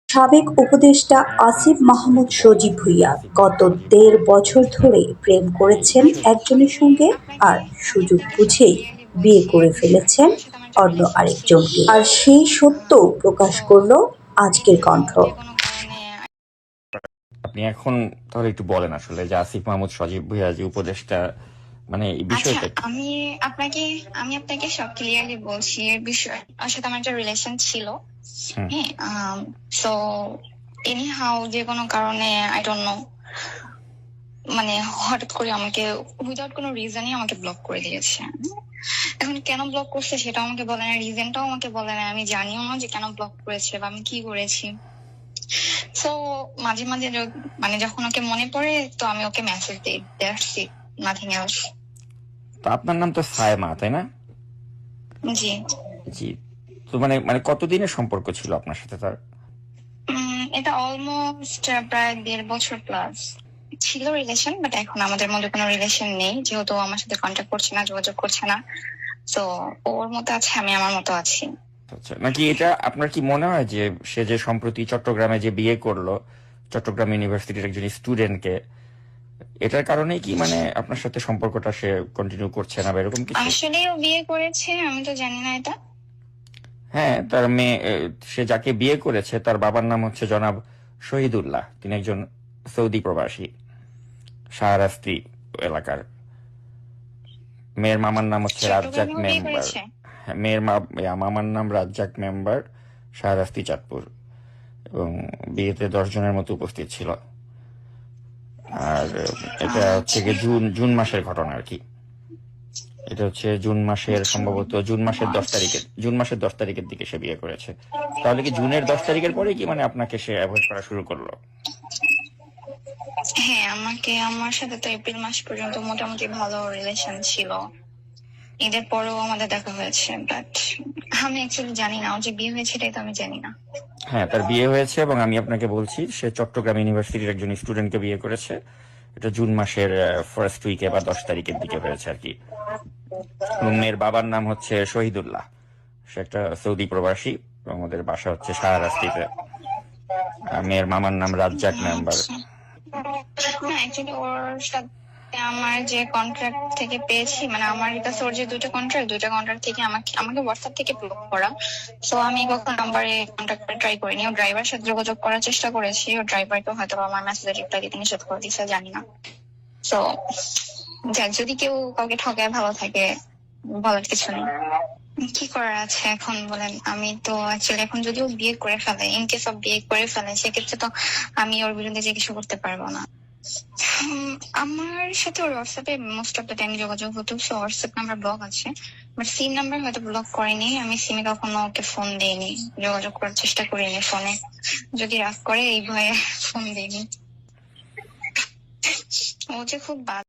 সাবেক উপদেষ্টা আসিফ মাহমুদ সজীব ভুঁইয়া গত ১.৫ বছর ধরে প্রেম করেছেন একজনের সঙ্গে আর সুযোগ বুঝেই বিয়ে করে ফেলেছেন অন্য আরেকজনকে। আর সেই সত্য প্রকাশ করল আজকের কণ্ঠ। আপনি এখন তাহলে একটু বলেন আসলে যে আসিফ মাহমুদ সজীব ভুঁইয়া যে উপদেষ্টা, মানে এই আচ্ছা, বিষয়টা কি? আমি আপনাকে সব ক্লিয়ারলি বলছি। এর বিষয় ওর সাথে আমার একটা রিলেশন ছিল। হুম। হ্যাঁ, সো এনি হাউ যে কোনো কারণে আই ডোন্ট নো, মানে হঠাৎ করে আমাকে উইদাউট কোনো রিজনই আমাকে ব্লক করে দিয়েছে। এখন কেন ব্লক করছে সেটাও আমাকে বলে না, রিজনটাও আমাকে বলে না। আমি জানিও না যে কেন ব্লক করেছে বা আমি কি করেছি। সো মাঝে মাঝে মানে যখন ওকে মনে পড়ে তো আমি ওকে মেসেজ দিই, দ্যাটস ইট, নাথিং এলস। তো আপনার নাম তো সায়মা, তাই না? জি। জি। তো মানে মানে কতদিনের সম্পর্ক ছিল আপনার সাথে তার? এটা অলমোস্ট প্রায় ১.৫ বছর প্লাস ছিল রিলেশন, বাট এখন আমাদের মধ্যে কোনো রিলেশন নেই, যেহেতু ও আমার সাথে কন্ট্যাক্ট করছে না, যোগাযোগ করছে না। তো ওর মতো আছে, আমি আমার মতো আছি। আচ্ছা, নাকি এটা আপনার কি মনে হয় যে সে যে সম্প্রতি চট্টগ্রামে যে বিয়ে করলো চট্টগ্রাম ইউনিভার্সিটির একজন স্টুডেন্টকে, এটার কারণেই কি মানে আপনার সাথে সম্পর্কটা সে কন্টিনিউ করছে না বা এরকম কিছু? আসলেই ও বিয়ে করেছে, আমি তো জানি না এটা। হ্যাঁ, তার মেয়ে, সে যাকে বিয়ে করেছে তার বাবার নাম হচ্ছে জনাব শহীদুল্লাহ। তিনি একজন সৌদি প্রবাসী, শাহরাস্তি এলাকার। মেয়ের মামার নাম হচ্ছে রাজ্জাক চট্টগ্রামেও বিয়ে মেম্বার। করেছে। মেয়ের মামার নাম রাজ্জাক মেম্বার, শাহরাস্তি চাঁদপুর। এবং বিয়েতে ১০ জনের মতো উপস্থিত ছিল। আর এটা হচ্ছে আচ্ছা, গিয়ে জুন মাসের ঘটনা আর কি। এটা হচ্ছে জুন মাসের, আচ্ছা, সম্ভবত জুন মাসের ১০ তারিখের দিকে সে বিয়ে করেছে। তাহলে কি জুনের ১০ তারিখের পরে কি মানে আপনাকে সে অ্যাভয়েড করা শুরু করলো? হ্যাঁ, আমার সাথে তো এপ্রিল মাস পর্যন্ত মোটামুটি ভালো রিলেশন ছিল। ঈদের পরেও আমাদের দেখা হয়েছে, বাট আমি অ্যাকচুয়ালি জানি না ও যে বিয়ে হয়েছে, এটাই তো আমি জানি না। হ্যাঁ, তার বিয়ে হয়েছে এবং আমি আপনাকে বলছি সে চট্টগ্রাম ইউনিভার্সিটির একজন স্টুডেন্টকে বিয়ে করেছে। এটা জুন মাসের ফার্স্ট উইকে বা ১০ তারিখের দিকে হয়েছে আর কি। এবং মেয়ের বাবার নাম হচ্ছে শহীদুল্লাহ। সে একটা সৌদি প্রবাসী এবং আমাদের বাসা হচ্ছে শাহরাস্তিতে। মেয়ের মামার নাম রাজ্জাক মেম্বার। আচ্ছা, না অ্যাকচুয়ালি ওর সাথে আমার যে কন্ট্রাক্ট থেকে পেয়েছি, মানে আমার কাছে ওর যে দুইটা কন্ট্রাক্ট থেকে আমাকে হোয়াটসঅ্যাপ থেকে ব্লক করা। সো আমি কখন নাম্বারে কন্ট্যাক্ট করে ট্রাই করিনি। ও ড্রাইভার সাথে যোগাযোগ করার চেষ্টা করেছি, ও ড্রাইভারকে হয়তো আমার মেসেজে রিপ্লাই দিতে নিষেধ করে দিচ্ছে, জানি না। সো যাক, যদি কেউ কাউকে ঠকায় ভালো থাকে, বলার কিছু নেই। কি করার আছে এখন বলেন? আমি তো অ্যাকচুয়ালি এখন যদিও বিয়ে করে ফেলে, ইন কেস অফ বিয়ে করে ফেলে, সেক্ষেত্রে তো আমি ওর বিরুদ্ধে যে কিছু করতে পারবো না। আমার সাথে ওর হোয়াটসঅ্যাপে মোস্ট অফ দ্য টাইম যোগাযোগ হতো, সো হোয়াটসঅ্যাপ নাম্বার ব্লক আছে, বাট সিম নাম্বার হয়তো ব্লক করেনি। আমি সিমে কখনো ওকে ফোন দিইনি, যোগাযোগ করার চেষ্টা করিনি ফোনে। যদি রাগ করে এই ভয়ে ফোন দিইনি। ও যে খুব